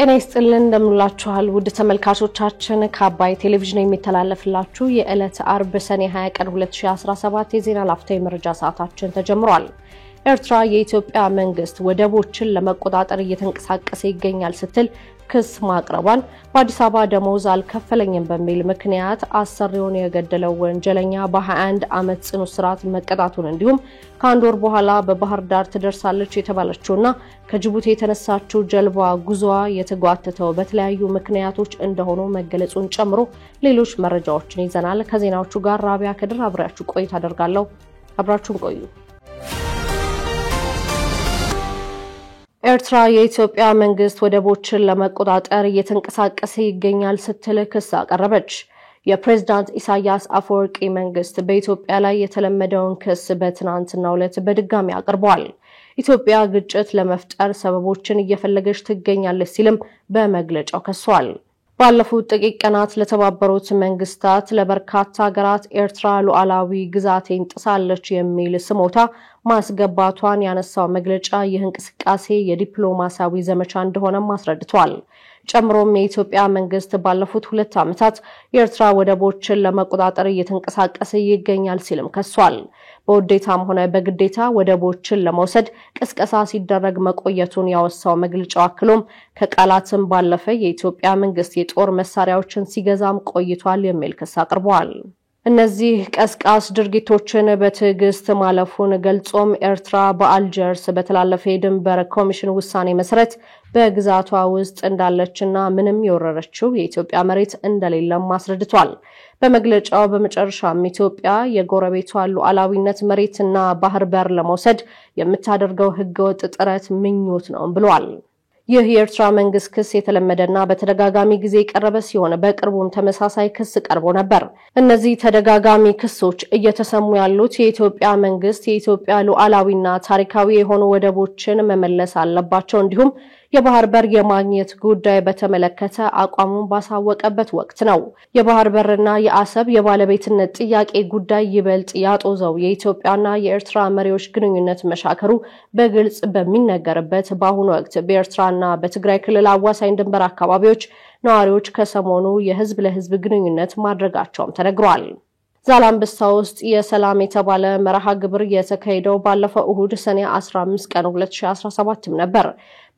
ጤና ይስጥልን እንደምንላችኋል ውድ ተመልካቾቻችን ከአባይ ቴሌቪዥን የሚተላለፍላችሁ የዕለት አርብ ሰኔ 20 ቀን 2017 የዜና ላፍታ መረጃ ሰዓታችን ተጀምሯል። ኤርትራ የኢትዮጵያ መንግስት ወደቦችን ለመቆጣጠር እየተንቀሳቀሰ ይገኛል ስትል ክስ ማቅረቧን በአዲስ አበባ ደሞዝ አልከፈለኝም በሚል ምክንያት አሰሪውን የገደለው ወንጀለኛ በ21 ዓመት ጽኑ እስራት መቀጣቱን እንዲሁም ከአንድ ወር በኋላ በባህር ዳር ትደርሳለች የተባለችውና ከጅቡቲ የተነሳችው ጀልባ ጉዞዋ የተጓተተው በተለያዩ ምክንያቶች እንደሆኑ መገለጹን ጨምሮ ሌሎች መረጃዎችን ይዘናል። ከዜናዎቹ ጋር ራቢያ ከድር አብራችሁ ቆይታ አደርጋለሁ። አብራችሁን ቆዩ። ኤርትራ የኢትዮጵያ መንግስት ወደቦችን ለመቆጣጠር እየተንቀሳቀሰ ይገኛል ስትል ክስ አቀረበች። የፕሬዝዳንት ኢሳያስ አፈወርቂ መንግስት በኢትዮጵያ ላይ የተለመደውን ክስ በትናንትናው ዕለት በድጋሚ አቅርቧል። ኢትዮጵያ ግጭት ለመፍጠር ሰበቦችን እየፈለገች ትገኛለች ሲልም በመግለጫው ከሷል። ባለፉት ጥቂት ቀናት ለተባበሩት መንግስታት ለበርካታ ሀገራት ኤርትራ ሉዓላዊ ግዛቴን ጥሳለች የሚል ስሞታ ማስገባቷን ያነሳው መግለጫ ይህ እንቅስቃሴ የዲፕሎማሲያዊ ዘመቻ እንደሆነም አስረድቷል። ጨምሮም የኢትዮጵያ መንግስት ባለፉት 2 ዓመታት የኤርትራ ወደቦችን ለመቆጣጠር እየተንቀሳቀሰ ይገኛል ሲልም ከሷል። በውዴታም ሆነ በግዴታ ወደቦችን ለመውሰድ ቅስቀሳ ሲደረግ መቆየቱን ያወሳው መግለጫው አክሎም ከቃላትም ባለፈ የኢትዮጵያ መንግስት የጦር መሳሪያዎችን ሲገዛም ቆይቷል የሚል ክስ አቅርቧል። እነዚህ ቀስቃስ ድርጊቶችን በትዕግስት ማለፉን ገልጾም ኤርትራ በአልጀርስ በተላለፈ የድንበር ኮሚሽን ውሳኔ መሰረት በግዛቷ ውስጥ እንዳለችና ምንም የወረረችው የኢትዮጵያ መሬት እንደሌለም አስረድቷል። በመግለጫው በመጨረሻም ኢትዮጵያ የጎረቤቷ ሉዓላዊነት መሬትና ባህር በር ለመውሰድ የምታደርገው ህገወጥ ጥረት ምኞት ነው ብሏል። ይህ የኤርትራ መንግስት ክስ የተለመደና በተደጋጋሚ ጊዜ የቀረበ ሲሆን በቅርቡም ተመሳሳይ ክስ ቀርቦ ነበር። እነዚህ ተደጋጋሚ ክሶች እየተሰሙ ያሉት የኢትዮጵያ መንግስት የኢትዮጵያ ሉዓላዊና ታሪካዊ የሆኑ ወደቦችን መመለስ አለባቸው እንዲሁም የባህር በር የማግኘት ጉዳይ በተመለከተ አቋሙን ባሳወቀበት ወቅት ነው። የባህር በርና የአሰብ የባለቤትነት ጥያቄ ጉዳይ ይበልጥ ያጦዘው የኢትዮጵያና የኤርትራ መሪዎች ግንኙነት መሻከሩ በግልጽ በሚነገርበት በአሁኑ ወቅት በኤርትራና በትግራይ ክልል አዋሳኝ ድንበር አካባቢዎች ነዋሪዎች ከሰሞኑ የህዝብ ለህዝብ ግንኙነት ማድረጋቸውም ተነግሯል። ዛላምበሳ ውስጥ የሰላም የተባለ መርሃ ግብር የተካሄደው ባለፈው እሁድ ሰኔ 15 ቀን 2017 ነበር።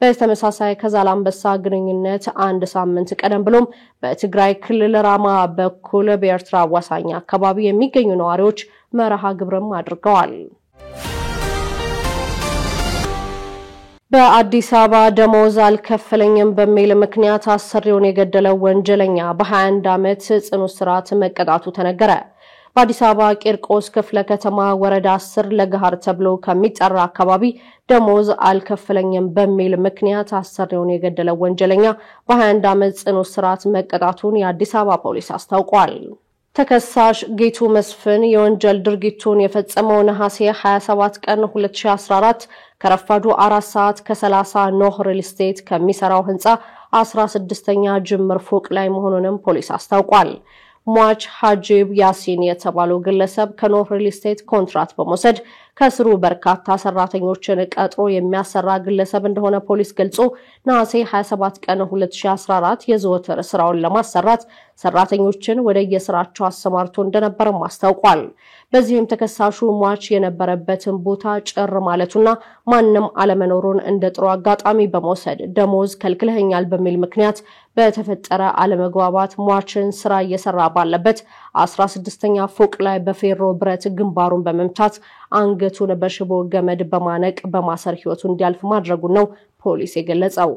በተመሳሳይ ከዛላምበሳ ግንኙነት አንድ ሳምንት ቀደም ብሎም በትግራይ ክልል ራማ በኩል በኤርትራ አዋሳኝ አካባቢ የሚገኙ ነዋሪዎች መርሃ ግብርም አድርገዋል። በአዲስ አበባ ደሞዝ አልከፈለኝም በሚል ምክንያት አሰሪውን የገደለው ወንጀለኛ በ21 ዓመት ጽኑ እስራት መቀጣቱ ተነገረ። በአዲስ አበባ ቂርቆስ ክፍለ ከተማ ወረዳ 10 ለገሃር ተብሎ ከሚጠራ አካባቢ ደሞዝ አልከፈለኝም በሚል ምክንያት አሰሪውን የገደለው ወንጀለኛ በ21 ዓመት ጽኑ እስራት መቀጣቱን የአዲስ አበባ ፖሊስ አስታውቋል። ተከሳሽ ጌቱ መስፍን የወንጀል ድርጊቱን የፈጸመው ነሐሴ 27 ቀን 2014 ከረፋዱ 4 ሰዓት ከ30 ኖህ ሪል ስቴት ከሚሰራው ህንጻ 16ኛ ጅምር ፎቅ ላይ መሆኑንም ፖሊስ አስታውቋል። ሟች ሐጂብ ያሲን የተባለው ግለሰብ ከኖህ ሪል ስቴት ኮንትራት በመውሰድ ከስሩ በርካታ ሰራተኞችን ቀጥሮ የሚያሰራ ግለሰብ እንደሆነ ፖሊስ ገልጾ ነሐሴ 27 ቀን 2014 የዘወትር ስራውን ለማሰራት ሰራተኞችን ወደ የስራቸው አሰማርቶ እንደነበርም አስታውቋል። በዚህም ተከሳሹ ሟች የነበረበትን ቦታ ጭር ማለቱና ማንንም አለመኖሩን እንደ ጥሩ አጋጣሚ በመውሰድ ደሞዝ ከልክለኛል በሚል ምክንያት በተፈጠረ አለመግባባት ሟችን ስራ እየሰራ ባለበት 16ኛ ፎቅ ላይ በፌሮ ብረት ግንባሩን በመምታት አንገቱን በሽቦ ገመድ በማነቅ በማሰር ህይወቱ እንዲያልፍ ማድረጉን ነው ፖሊስ የገለጸው።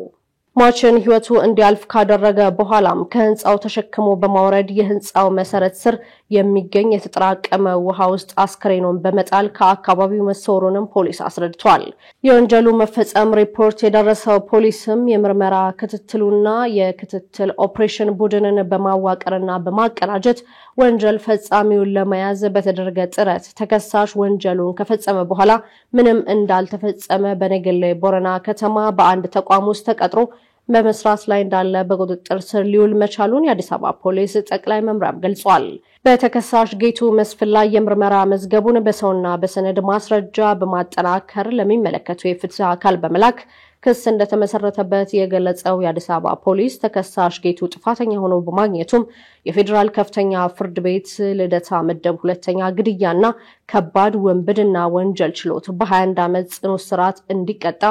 ሟችን ህይወቱ እንዲያልፍ ካደረገ በኋላም ከህንጻው ተሸክሞ በማውረድ የህንጻው መሰረት ስር የሚገኝ የተጠራቀመ ውሃ ውስጥ አስክሬኑን በመጣል ከአካባቢው መሰወሩንም ፖሊስ አስረድቷል። የወንጀሉ መፈጸም ሪፖርት የደረሰው ፖሊስም የምርመራ ክትትሉና የክትትል ኦፕሬሽን ቡድንን በማዋቀርና በማቀናጀት ወንጀል ፈጻሚውን ለመያዝ በተደረገ ጥረት ተከሳሽ ወንጀሉን ከፈጸመ በኋላ ምንም እንዳልተፈጸመ በነገሌ ቦረና ከተማ በአንድ ተቋም ውስጥ ተቀጥሮ በመስራት ላይ እንዳለ በቁጥጥር ስር ሊውል መቻሉን የአዲስ አበባ ፖሊስ ጠቅላይ መምሪያ ገልጿል። በተከሳሽ ጌቱ መስፍን ላይ የምርመራ መዝገቡን በሰውና በሰነድ ማስረጃ በማጠናከር ለሚመለከቱ የፍትህ አካል በመላክ ክስ እንደተመሰረተበት የገለጸው የአዲስ አበባ ፖሊስ ተከሳሽ ጌቱ ጥፋተኛ ሆኖ በማግኘቱም የፌዴራል ከፍተኛ ፍርድ ቤት ልደታ ምድብ ሁለተኛ ግድያና ከባድ ወንብድና ወንጀል ችሎት በ21 ዓመት ጽኑ እስራት እንዲቀጣ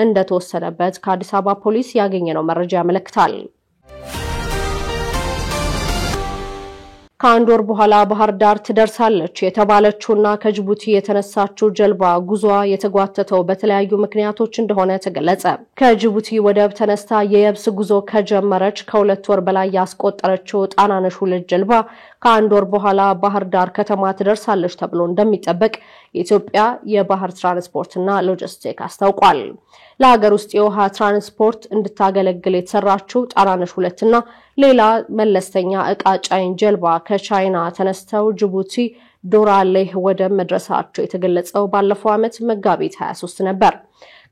እንደተወሰነበት ከአዲስ አበባ ፖሊስ ያገኘነው መረጃ ያመለክታል። ከአንድ ወር በኋላ ባህር ዳር ትደርሳለች የተባለችውና ከጅቡቲ የተነሳችው ጀልባ ጉዞዋ የተጓተተው በተለያዩ ምክንያቶች እንደሆነ ተገለጸ። ከጅቡቲ ወደብ ተነስታ የየብስ ጉዞ ከጀመረች ከሁለት ወር በላይ ያስቆጠረችው ጣናነሽ 2 ጀልባ ከአንድ ወር በኋላ ባህር ዳር ከተማ ትደርሳለች ተብሎ እንደሚጠበቅ የኢትዮጵያ የባህር ትራንስፖርትና ሎጂስቲክስ አስታውቋል። ለሀገር ውስጥ የውሃ ትራንስፖርት እንድታገለግል የተሰራችው ጣናነሽ 2 እና ሌላ መለስተኛ ዕቃ ጫኝ ጀልባ ከቻይና ተነስተው ጅቡቲ ዶራሌህ ወደብ መድረሳቸው የተገለጸው ባለፈው ዓመት መጋቢት 23 ነበር።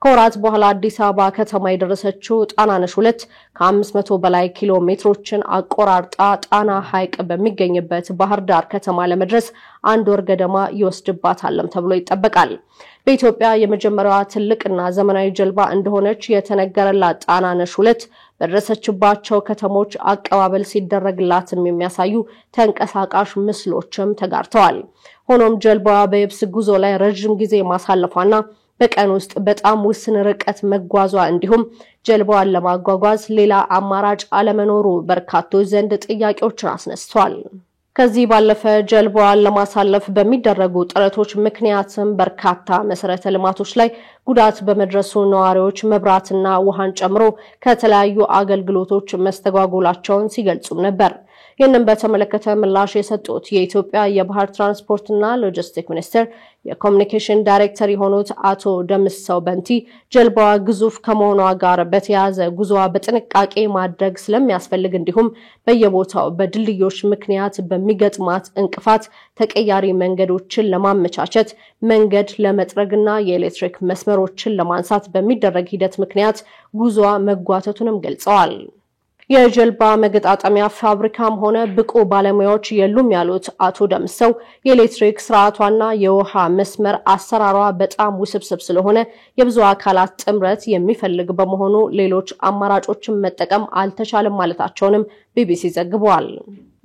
ከወራት በኋላ አዲስ አበባ ከተማ የደረሰችው ጣናነሽ 2 ከ500 በላይ ኪሎ ሜትሮችን አቆራርጣ ጣና ሐይቅ በሚገኝበት ባህር ዳር ከተማ ለመድረስ አንድ ወር ገደማ ይወስድባታልም ተብሎ ይጠበቃል። በኢትዮጵያ የመጀመሪያዋ ትልቅና ዘመናዊ ጀልባ እንደሆነች የተነገረላት ጣናነሽ 2 በደረሰችባቸው ከተሞች አቀባበል ሲደረግላትም የሚያሳዩ ተንቀሳቃሽ ምስሎችም ተጋርተዋል። ሆኖም ጀልባዋ በየብስ ጉዞ ላይ ረጅም ጊዜ ማሳለፏና በቀን ውስጥ በጣም ውስን ርቀት መጓዟ እንዲሁም ጀልባዋን ለማጓጓዝ ሌላ አማራጭ አለመኖሩ በርካቶች ዘንድ ጥያቄዎችን አስነስቷል። ከዚህ ባለፈ ጀልባዋን ለማሳለፍ በሚደረጉ ጥረቶች ምክንያትም በርካታ መሰረተ ልማቶች ላይ ጉዳት በመድረሱ ነዋሪዎች መብራትና ውሃን ጨምሮ ከተለያዩ አገልግሎቶች መስተጓጎላቸውን ሲገልጹም ነበር። ይህንን በተመለከተ ምላሽ የሰጡት የኢትዮጵያ የባህር ትራንስፖርትና ሎጂስቲክስ ሚኒስቴር የኮሙኒኬሽን ዳይሬክተር የሆኑት አቶ ደምሰው በንቲ ጀልባዋ ግዙፍ ከመሆኗ ጋር በተያያዘ ጉዞዋ በጥንቃቄ ማድረግ ስለሚያስፈልግ እንዲሁም በየቦታው በድልድዮች ምክንያት በሚገጥማት እንቅፋት ተቀያሪ መንገዶችን ለማመቻቸት መንገድ ለመጥረግና የኤሌክትሪክ መስመሮችን ለማንሳት በሚደረግ ሂደት ምክንያት ጉዞዋ መጓተቱንም ገልጸዋል። የጀልባ መገጣጠሚያ ፋብሪካም ሆነ ብቁ ባለሙያዎች የሉም ያሉት አቶ ደምሰው የኤሌክትሪክ ስርዓቷና የውሃ መስመር አሰራሯ በጣም ውስብስብ ስለሆነ የብዙ አካላት ጥምረት የሚፈልግ በመሆኑ ሌሎች አማራጮችን መጠቀም አልተቻለም ማለታቸውንም ቢቢሲ ዘግቧል።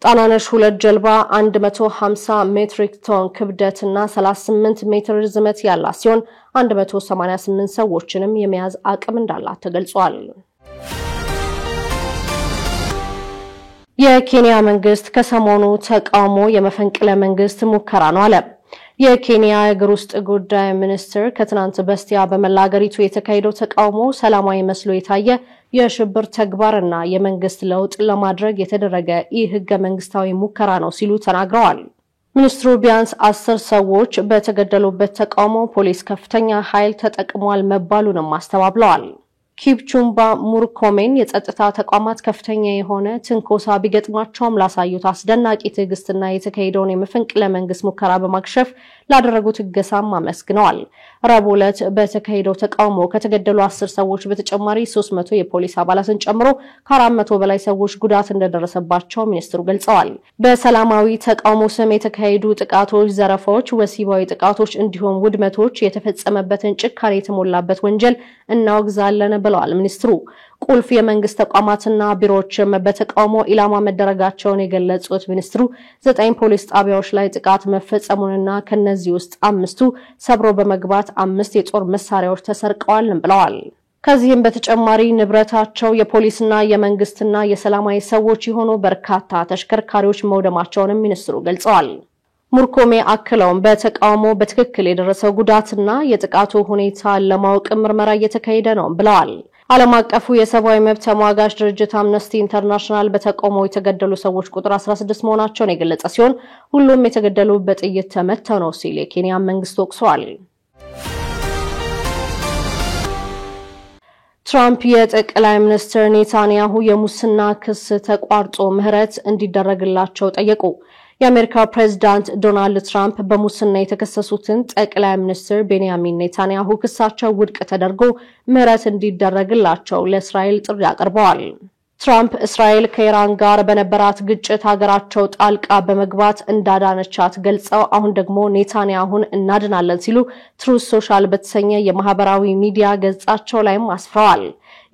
ጣናነሽ 2 ጀልባ 150 ሜትሪክ ቶን ክብደትና 38 ሜትር ርዝመት ያላት ሲሆን 188 ሰዎችንም የመያዝ አቅም እንዳላት ተገልጿል። የኬንያ መንግስት ከሰሞኑ ተቃውሞ የመፈንቅለ መንግስት ሙከራ ነው አለ። የኬንያ የሀገር ውስጥ ጉዳይ ሚኒስትር ከትናንት በስቲያ በመላ ሀገሪቱ የተካሄደው ተቃውሞ ሰላማዊ መስሎ የታየ የሽብር ተግባርና የመንግስት ለውጥ ለማድረግ የተደረገ ህገ መንግስታዊ ሙከራ ነው ሲሉ ተናግረዋል። ሚኒስትሩ ቢያንስ 10 ሰዎች በተገደሉበት ተቃውሞ ፖሊስ ከፍተኛ ኃይል ተጠቅሟል መባሉንም አስተባብለዋል። ኪፕቹምባ ሙርኮሜን የጸጥታ ተቋማት ከፍተኛ የሆነ ትንኮሳ ቢገጥማቸውም ላሳዩት አስደናቂ ትዕግስትና የተካሄደውን የመፈንቅለ መንግስት ሙከራ በማክሸፍ ላደረጉት እገዛም አመስግነዋል። ረቡዕ ዕለት በተካሄደው ተቃውሞ ከተገደሉ 10 ሰዎች በተጨማሪ 300 የፖሊስ አባላትን ጨምሮ ከ400 በላይ ሰዎች ጉዳት እንደደረሰባቸው ሚኒስትሩ ገልጸዋል። በሰላማዊ ተቃውሞ ስም የተካሄዱ ጥቃቶች፣ ዘረፋዎች፣ ወሲባዊ ጥቃቶች እንዲሁም ውድመቶች የተፈጸመበትን ጭካኔ የተሞላበት ወንጀል እናወግዛለን ብለዋል ሚኒስትሩ። ቁልፍ የመንግስት ተቋማትና ቢሮዎችም በተቃውሞ ኢላማ መደረጋቸውን የገለጹት ሚኒስትሩ 9 ፖሊስ ጣቢያዎች ላይ ጥቃት መፈጸሙንና ከነዚህ ውስጥ 5ቱ ሰብሮ በመግባት 5 የጦር መሳሪያዎች ተሰርቀዋል ብለዋል። ከዚህም በተጨማሪ ንብረታቸው የፖሊስና የመንግስትና የሰላማዊ ሰዎች የሆኑ በርካታ ተሽከርካሪዎች መውደማቸውንም ሚኒስትሩ ገልጸዋል። ሙርኮሜ አክለውም በተቃውሞ በትክክል የደረሰው ጉዳትና የጥቃቱ ሁኔታ ለማወቅ ምርመራ እየተካሄደ ነው ብለዋል። ዓለም አቀፉ የሰብአዊ መብት ተሟጋች ድርጅት አምነስቲ ኢንተርናሽናል በተቃውሞ የተገደሉ ሰዎች ቁጥር 16 መሆናቸውን የገለጸ ሲሆን ሁሉም የተገደሉ በጥይት ተመተው ነው ሲል የኬንያ መንግስት ወቅሷል። ትራምፕ የጠቅላይ ሚኒስትር ኔታንያሁ የሙስና ክስ ተቋርጦ ምህረት እንዲደረግላቸው ጠየቁ። የአሜሪካ ፕሬዝዳንት ዶናልድ ትራምፕ በሙስና የተከሰሱትን ጠቅላይ ሚኒስትር ቤንያሚን ኔታንያሁ ክሳቸው ውድቅ ተደርጎ ምህረት እንዲደረግላቸው ለእስራኤል ጥሪ አቅርበዋል። ትራምፕ እስራኤል ከኢራን ጋር በነበራት ግጭት ሀገራቸው ጣልቃ በመግባት እንዳዳነቻት ገልጸው አሁን ደግሞ ኔታንያሁን እናድናለን ሲሉ ትሩዝ ሶሻል በተሰኘ የማህበራዊ ሚዲያ ገጻቸው ላይም አስፍረዋል።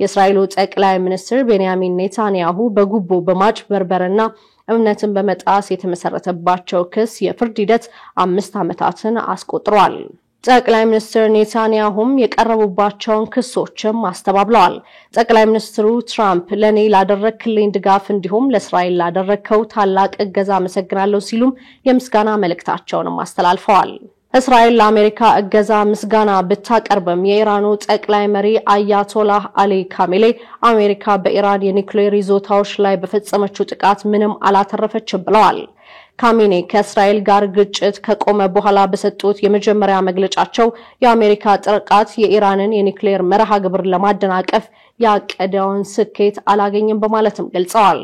የእስራኤሉ ጠቅላይ ሚኒስትር ቤንያሚን ኔታንያሁ በጉቦ በማጭበርበርና እምነትን በመጣስ የተመሰረተባቸው ክስ የፍርድ ሂደት 5 ዓመታትን አስቆጥሯል። ጠቅላይ ሚኒስትር ኔታንያሁም የቀረቡባቸውን ክሶችም አስተባብለዋል። ጠቅላይ ሚኒስትሩ ትራምፕ ለኔ ላደረክልኝ ድጋፍ እንዲሁም ለእስራኤል ላደረከው ታላቅ እገዛ አመሰግናለሁ ሲሉም የምስጋና መልእክታቸውንም አስተላልፈዋል። እስራኤል ለአሜሪካ እገዛ ምስጋና ብታቀርብም የኢራኑ ጠቅላይ መሪ አያቶላህ አሊ ካሜሌ አሜሪካ በኢራን የኒውክሌር ይዞታዎች ላይ በፈጸመችው ጥቃት ምንም አላተረፈችም ብለዋል። ካሜኔ ከእስራኤል ጋር ግጭት ከቆመ በኋላ በሰጡት የመጀመሪያ መግለጫቸው የአሜሪካ ጥቃት የኢራንን የኒውክሌር መርሃ ግብር ለማደናቀፍ ያቀደውን ስኬት አላገኘም በማለትም ገልጸዋል።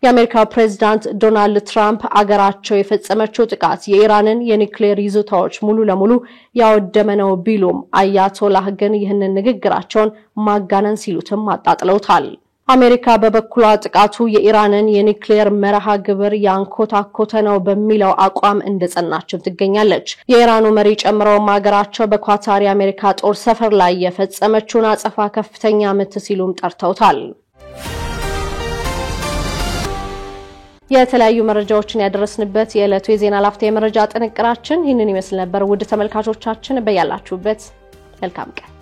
የአሜሪካ ፕሬዝዳንት ዶናልድ ትራምፕ አገራቸው የፈጸመችው ጥቃት የኢራንን የኒውክሌር ይዞታዎች ሙሉ ለሙሉ ያወደመ ነው ቢሉም አያቶላህ ግን ይህንን ንግግራቸውን ማጋነን ሲሉትም አጣጥለውታል። አሜሪካ በበኩሏ ጥቃቱ የኢራንን የኒውክሌር መርሃ ግብር ያንኮታኮተ ነው በሚለው አቋም እንደጸናችም ትገኛለች። የኢራኑ መሪ ጨምረው ሀገራቸው በኳታር የአሜሪካ ጦር ሰፈር ላይ የፈጸመችውን አጸፋ ከፍተኛ ምት ሲሉም ጠርተውታል። የተለያዩ መረጃዎችን ያደረስንበት የዕለቱ የዜና ላፍታ የመረጃ ጥንቅራችን ይህንን ይመስል ነበር። ውድ ተመልካቾቻችን በያላችሁበት መልካም ቀን